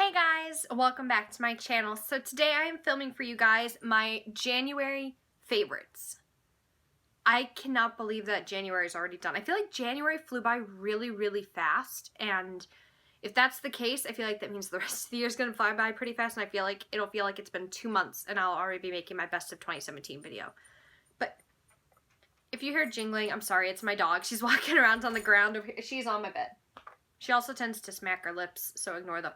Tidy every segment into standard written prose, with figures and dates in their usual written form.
Hey guys, welcome back to my channel. So today I am filming for you guys my January favorites. I cannot believe that January is already done. I feel like January flew by really fast, and if that's the case, I feel like that means the rest of the year is going to fly by pretty fast, and I feel like it'll feel like it's been 2 months and I'll already be making my best of 2017 video. But if you hear jingling, I'm sorry, it's my dog. She's walking around on the ground over here. She's on my bed. She also tends to smack her lips, so ignore the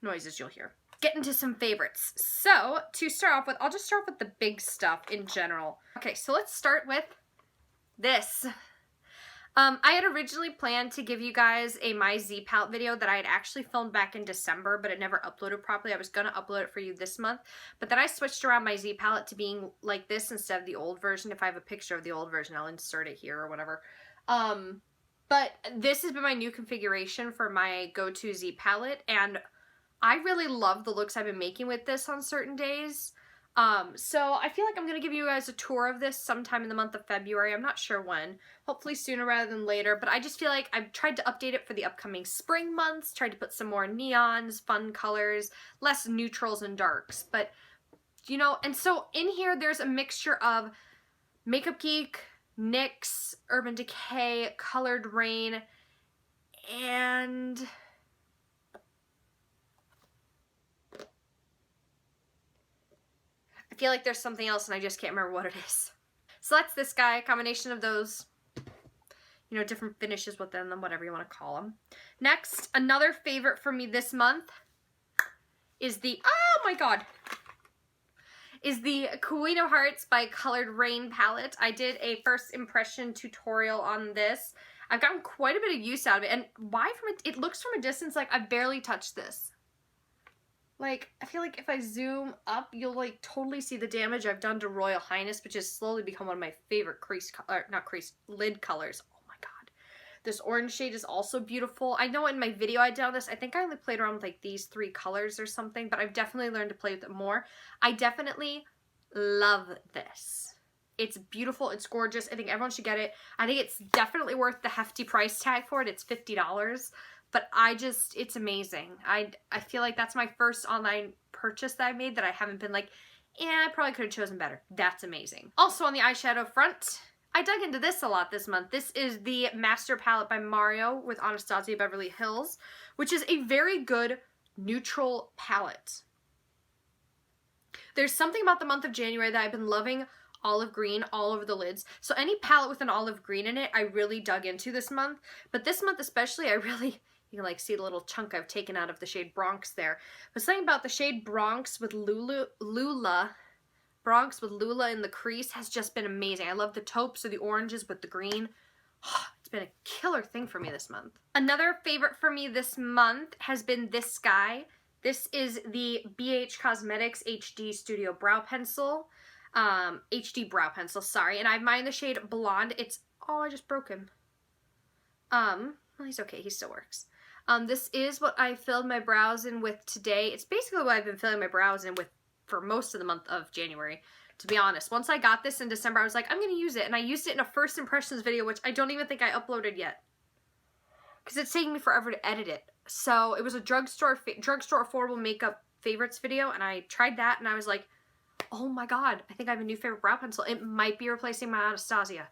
noises you'll hear. Get into some favorites. So, to start off with, I'll just start with the big stuff in general. Okay, so let's start with this. I had originally planned to give you guys a My Z palette video that I had actually filmed back in December, but it never uploaded properly. I was going to upload it for you this month, but then I switched around my Z palette to being like this instead of the old version. If I have a picture of the old version, I'll insert it here or whatever. But this has been my new configuration for my go-to Z palette, and I really love the looks I've been making with this on certain days. So I feel like I'm going to give you guys a tour of this sometime in the month of February. I'm not sure when. Hopefully sooner rather than later. But I just feel like I've tried to update it for the upcoming spring months. Tried to put some more neons, fun colors, less neutrals and darks. But, you know, and so in here there's a mixture of Makeup Geek, NYX, Urban Decay, Colored Raine, and I feel like there's something else and I just can't remember what it is. So that's this guy, a combination of those, you know, different finishes within them, whatever you want to call them. Next, another favorite for me this month is the, oh my god, is the Queen of Hearts by Colored Raine palette. I did a first impression tutorial on this. I've gotten quite a bit of use out of it, and why from it looks from a distance like I've barely touched this. Like, I feel like if I zoom up, you'll, like, totally see the damage I've done to Royal Highness, which has slowly become one of my favorite lid colors. Oh my god. This orange shade is also beautiful. I know in my video I did on this, I think I only played around with, like, these 3 colors or something, but I've definitely learned to play with it more. I definitely love this. It's beautiful. It's gorgeous. I think everyone should get it. I think it's definitely worth the hefty price tag for it. It's $50. But it's amazing. I feel like that's my first online purchase that I made that I haven't been like, I probably could have chosen better. That's amazing. Also on the eyeshadow front, I dug into this a lot this month. This is the Master Palette by Mario with Anastasia Beverly Hills, which is a very good neutral palette. There's something about the month of January that I've been loving olive green all over the lids. So any palette with an olive green in it, I really dug into this month. But this month especially, you can like see the little chunk I've taken out of the shade Bronx there. But something about the shade Bronx with Lula in the crease has just been amazing. I love the taupes or the oranges with the green. It's been a killer thing for me this month. Another favorite for me this month has been this guy. This is the BH Cosmetics HD Studio Brow Pencil. HD Brow Pencil, sorry. And I have mine in the shade Blonde. It's, oh, I just broke him. Well, he's okay. He still works. This is what I filled my brows in with today. It's basically what I've been filling my brows in with for most of the month of January, to be honest. Once I got this in December, I was like, I'm going to use it. And I used it in a first impressions video, which I don't even think I uploaded yet, because it's taking me forever to edit it. So it was a drugstore affordable makeup favorites video, and I tried that, and I was like, oh my god, I think I have a new favorite brow pencil. It might be replacing my Anastasia.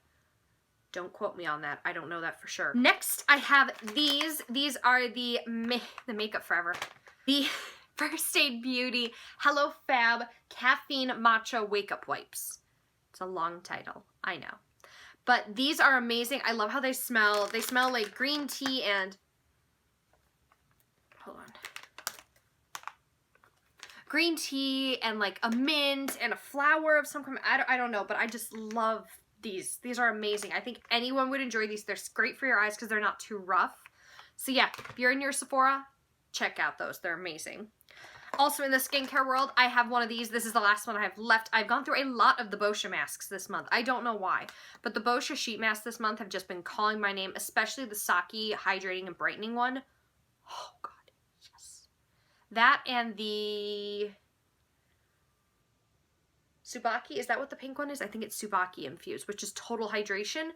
Don't quote me on that. I don't know that for sure. Next, I have these. These are the Makeup Forever. The First Aid Beauty Hello Fab Caffeine Matcha Wake Up Wipes. It's a long title, I know. But these are amazing. I love how they smell. They smell like green tea and, hold on. Green tea and like a mint and a flower of some kind. I don't know, but I just love these. These are amazing. I think anyone would enjoy these. They're great for your eyes because they're not too rough. So yeah, if you're in your Sephora, check out those. They're amazing. Also in the skincare world, I have one of these. This is the last one I have left. I've gone through a lot of the Boscia masks this month. I don't know why, but the Boscia sheet masks this month have just been calling my name, especially the Saki Hydrating and Brightening one. Oh god, yes. That and the Tsubaki, is that what the pink one is? I think it's Tsubaki infused, which is total hydration.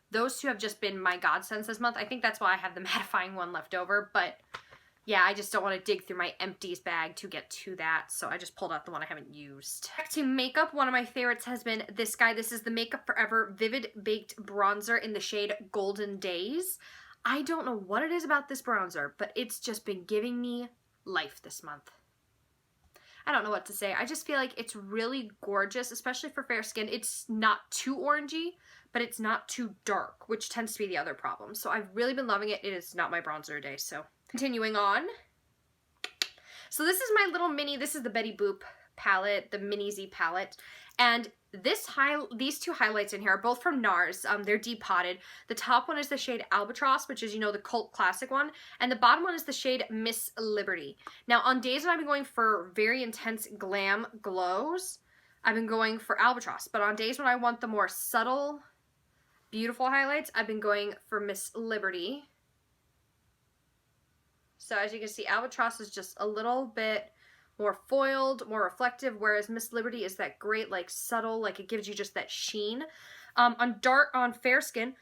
Those two have just been my godsends this month. I think that's why I have the mattifying one left over, but yeah, I just don't want to dig through my empties bag to get to that, so I just pulled out the one I haven't used. Back to makeup, one of my favorites has been this guy. This is the Makeup Forever Vivid Baked Bronzer in the shade Golden Days. I don't know what it is about this bronzer, but it's just been giving me life this month. I don't know what to say. I just feel like it's really gorgeous, especially for fair skin. It's not too orangey, but it's not too dark, which tends to be the other problem. So I've really been loving it. It is not my bronzer day, so continuing on. So this is my little mini, this is the Betty Boop palette, the Mini Z palette. And these two highlights in here are both from NARS. They're depotted. The top one is the shade Albatross, which is, you know, the cult classic one. And the bottom one is the shade Miss Liberty. Now, on days when I've been going for very intense glam glows, I've been going for Albatross. But on days when I want the more subtle, beautiful highlights, I've been going for Miss Liberty. So as you can see, Albatross is just a little bit more foiled, more reflective, whereas Miss Liberty is that great, like, subtle, like, it gives you just that sheen. On fair skin,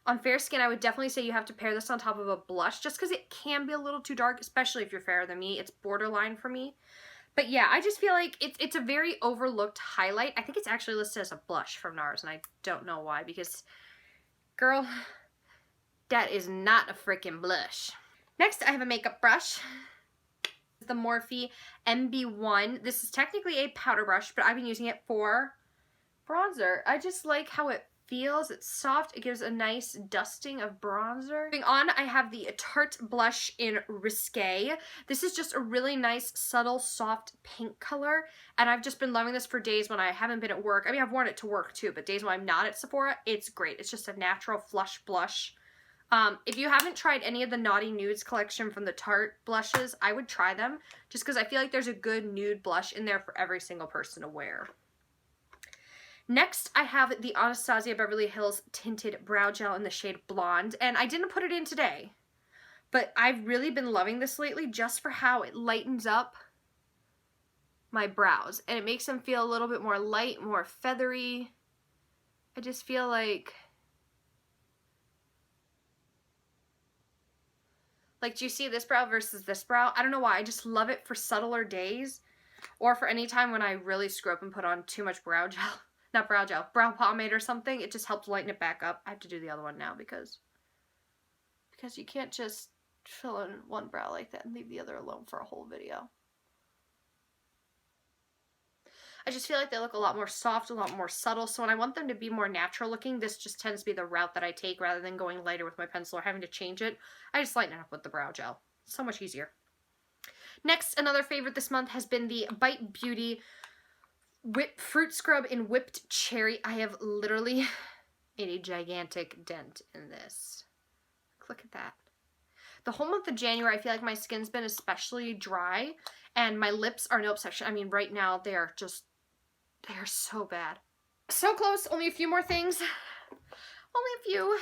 I would definitely say you have to pair this on top of a blush, just because it can be a little too dark, especially if you're fairer than me. It's borderline for me. But yeah, I just feel like it's a very overlooked highlight. I think it's actually listed as a blush from NARS, and I don't know why, because, girl, that is not a freaking blush. Next, I have a makeup brush. The Morphe MB1. This is technically a powder brush, but I've been using it for bronzer. I just like how it feels. It's soft. It gives a nice dusting of bronzer. Moving on, I have the Tarte blush in Risque. This is just a really nice, subtle, soft pink color, and I've just been loving this for days when I haven't been at work. I mean, I've worn it to work too, but days when I'm not at Sephora, it's great. It's just a natural flush blush. If you haven't tried any of the Naughty Nudes collection from the Tarte blushes, I would try them, just because I feel like there's a good nude blush in there for every single person to wear. Next, I have the Anastasia Beverly Hills Tinted Brow Gel in the shade Blonde, and I didn't put it in today, but I've really been loving this lately just for how it lightens up my brows, and it makes them feel a little bit more light, more feathery. I just feel like, do you see this brow versus this brow? I don't know why. I just love it for subtler days, or for any time when I really screw up and put on too much brow gel. Not brow gel, brow pomade or something. It just helps lighten it back up. I have to do the other one now because you can't just fill in one brow like that and leave the other alone for a whole video. I just feel like they look a lot more soft, a lot more subtle, so when I want them to be more natural looking, this just tends to be the route that I take rather than going lighter with my pencil or having to change it. I just lighten it up with the brow gel. So much easier. Next, another favorite this month has been the Bite Beauty Fruit Scrub in Whipped Cherry. I have literally made a gigantic dent in this. Look at that. The whole month of January, I feel like my skin's been especially dry, and my lips are no exception. I mean, right now, they are so bad. So close, only a few more things. Only a few.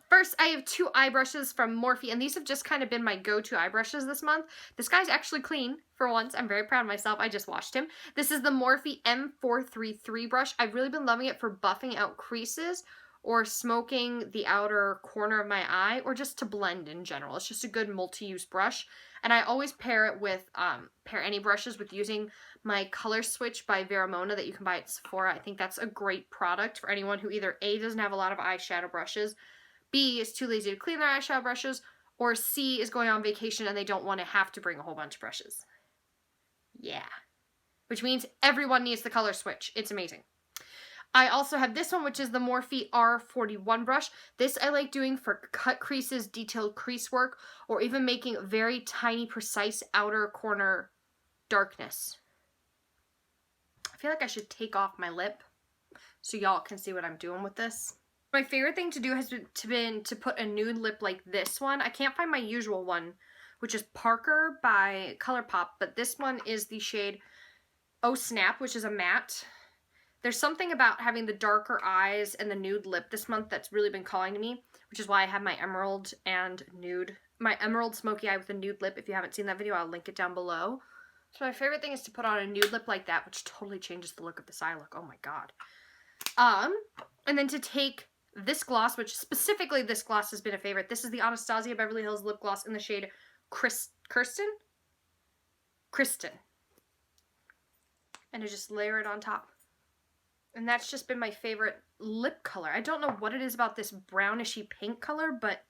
First, I have two eye brushes from Morphe, and these have just kind of been my go-to eye brushes this month. This guy's actually clean for once. I'm very proud of myself. I just washed him. This is the Morphe M433 brush. I've really been loving it for buffing out creases or smoking the outer corner of my eye, or just to blend in general. It's just a good multi-use brush. And I always pair it with, pair any brushes with using my Color Switch by Veramona that you can buy at Sephora. I think that's a great product for anyone who either A, doesn't have a lot of eyeshadow brushes, B, is too lazy to clean their eyeshadow brushes, or C, is going on vacation and they don't want to have to bring a whole bunch of brushes. Yeah. Which means everyone needs the Color Switch. It's amazing. I also have this one, which is the Morphe R41 brush. This I like doing for cut creases, detailed crease work, or even making very tiny, precise outer corner darkness. I feel like I should take off my lip so y'all can see what I'm doing with this. My favorite thing to do has been to put a nude lip like this one. I can't find my usual one, which is Parker by ColourPop, but this one is the shade Oh Snap, which is a matte. There's something about having the darker eyes and the nude lip this month that's really been calling to me, which is why I have my emerald and nude, my emerald smoky eye with a nude lip. If you haven't seen that video, I'll link it down below. So my favorite thing is to put on a nude lip like that, which totally changes the look of this eye look. Oh my god. And then to take this gloss, which specifically this gloss has been a favorite. This is the Anastasia Beverly Hills Lip Gloss in the shade Kristen. And I just layer it on top. And that's just been my favorite lip color. I don't know what it is about this brownishy pink color, but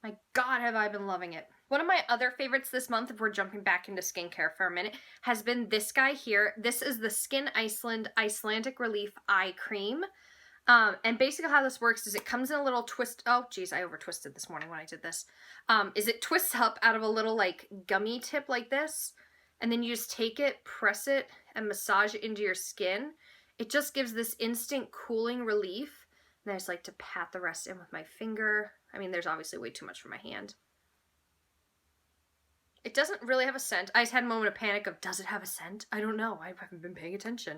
my God, have I been loving it. One of my other favorites this month, if we're jumping back into skincare for a minute, has been this guy here. This is the Skin Iceland Icelandic Relief Eye Cream. And basically how this works is it comes in a little twist. Oh, geez, I over twisted this morning when I did this. Is it twists up out of a little like gummy tip like this. And then you just take it, press it, and massage it into your skin. It just gives this instant cooling relief. And I just like to pat the rest in with my finger. I mean, there's obviously way too much for my hand. It doesn't really have a scent. I just had a moment of panic of, does it have a scent? I don't know. I haven't been paying attention.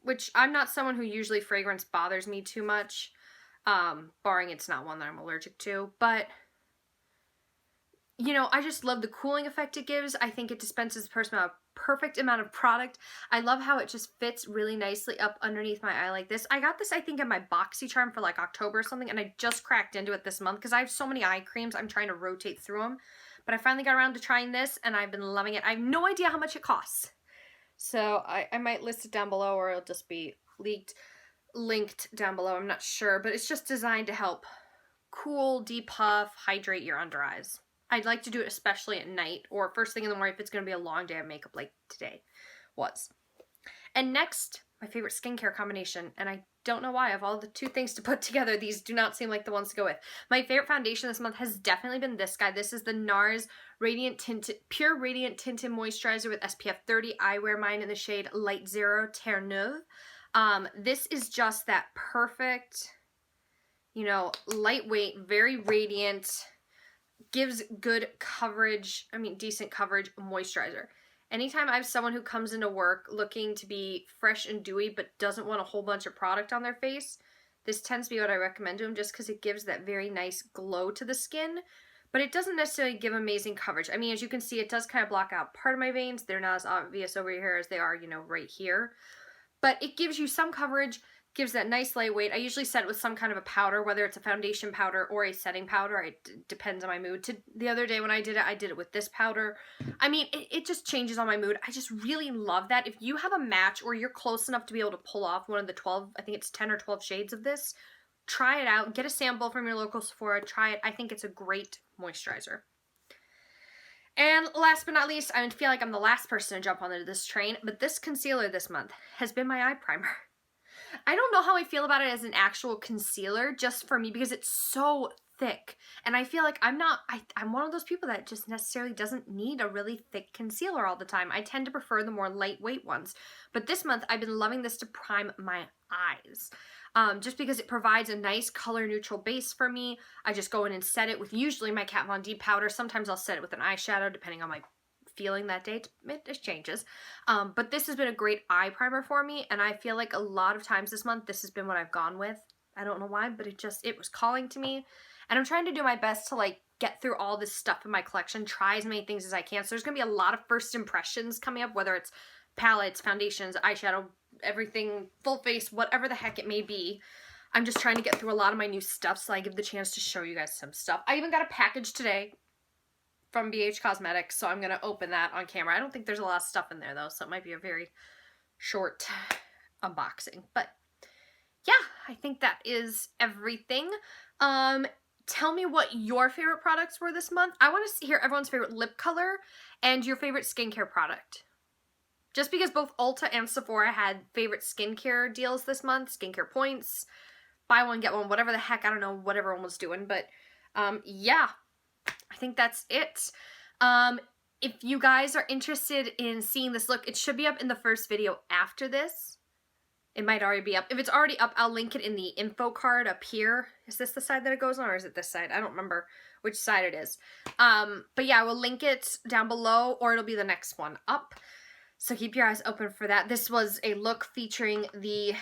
Which I'm not someone who usually fragrance bothers me too much. Barring it's not one that I'm allergic to. But, you know, I just love the cooling effect it gives. I think it dispenses the perfect amount of product. I love how it just fits really nicely up underneath my eye like this. I got this, I think, in my BoxyCharm for like October or something, and I just cracked into it this month because I have so many eye creams. I'm trying to rotate through them. But I finally got around to trying this, and I've been loving it. I have no idea how much it costs. So I might list it down below, or it'll just be linked down below. I'm not sure. But it's just designed to help cool, depuff, hydrate your under eyes. I'd like to do it especially at night or first thing in the morning if it's going to be a long day of makeup like today was. And next, my favorite skincare combination. And I don't know why. Of all the two things to put together, these do not seem like the ones to go with. My favorite foundation this month has definitely been this guy. This is the NARS Pure Radiant Tinted Moisturizer with SPF 30. I wear mine in the shade Light Zero Terre Neuve. This is just that perfect, you know, lightweight, very radiant, gives good coverage, decent coverage moisturizer. Anytime I have someone who comes into work looking to be fresh and dewy but doesn't want a whole bunch of product on their face, this tends to be what I recommend to them just because it gives that very nice glow to the skin, but it doesn't necessarily give amazing coverage. I mean, as you can see, it does kind of block out part of my veins. They're not as obvious over here as they are, you know, right here. But it gives you some coverage, gives that nice lightweight. I usually set it with some kind of a powder, whether it's a foundation powder or a setting powder. It depends on my mood. The other day when I did it with this powder. I mean, it just changes on my mood. I just really love that. If you have a match or you're close enough to be able to pull off one of the 12, I think it's 10 or 12 shades of this, try it out. Get a sample from your local Sephora. Try it. I think it's a great moisturizer. And last but not least, I feel like I'm the last person to jump onto this train, but this concealer this month has been my eye primer. I don't know how I feel about it as an actual concealer, just for me, because it's so thick. And I feel like I'm one of those people that just necessarily doesn't need a really thick concealer all the time. I tend to prefer the more lightweight ones. But this month, I've been loving this to prime my eyes. Just because it provides a nice color neutral base for me. I just go in and set it with usually my Kat Von D powder. Sometimes I'll set it with an eyeshadow depending on my feeling that day. It changes. But this has been a great eye primer for me, and I feel like a lot of times this month this has been what I've gone with. I don't know why, but it was calling to me. And I'm trying to do my best to like get through all this stuff in my collection, try as many things as I can. So there's going to be a lot of first impressions coming up, whether it's palettes, foundations, eyeshadow, everything, full face, whatever the heck it may be. I'm just trying to get through a lot of my new stuff so I give the chance to show you guys some stuff. I even got a package today from BH Cosmetics, so I'm going to open that on camera. I don't think there's a lot of stuff in there though, so it might be a very short unboxing. But yeah, I think that is everything. Tell me what your favorite products were this month. I want to hear everyone's favorite lip color and your favorite skincare product. Just because both Ulta and Sephora had favorite skincare deals this month, skincare points, buy one, get one, whatever the heck, I don't know what everyone was doing, but yeah, I think that's it. If you guys are interested in seeing this look, it should be up in the first video after this. It might already be up. If it's already up, I'll link it in the info card up here. Is this the side that it goes on, or is it this side? I don't remember which side it is. But yeah, I will link it down below, or it'll be the next one up. So keep your eyes open for that. This was a look featuring the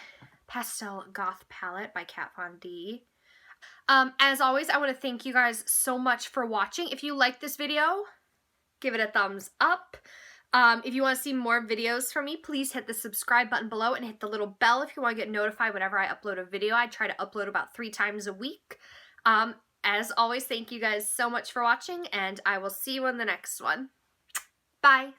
Pastel Goth palette by Kat Von D. As always, I want to thank you guys so much for watching. If you liked this video, give it a thumbs up. If you want to see more videos from me, please hit the subscribe button below and hit the little bell if you want to get notified whenever I upload a video. I try to upload about 3 times a week. As always, thank you guys so much for watching, and I will see you in the next one. Bye!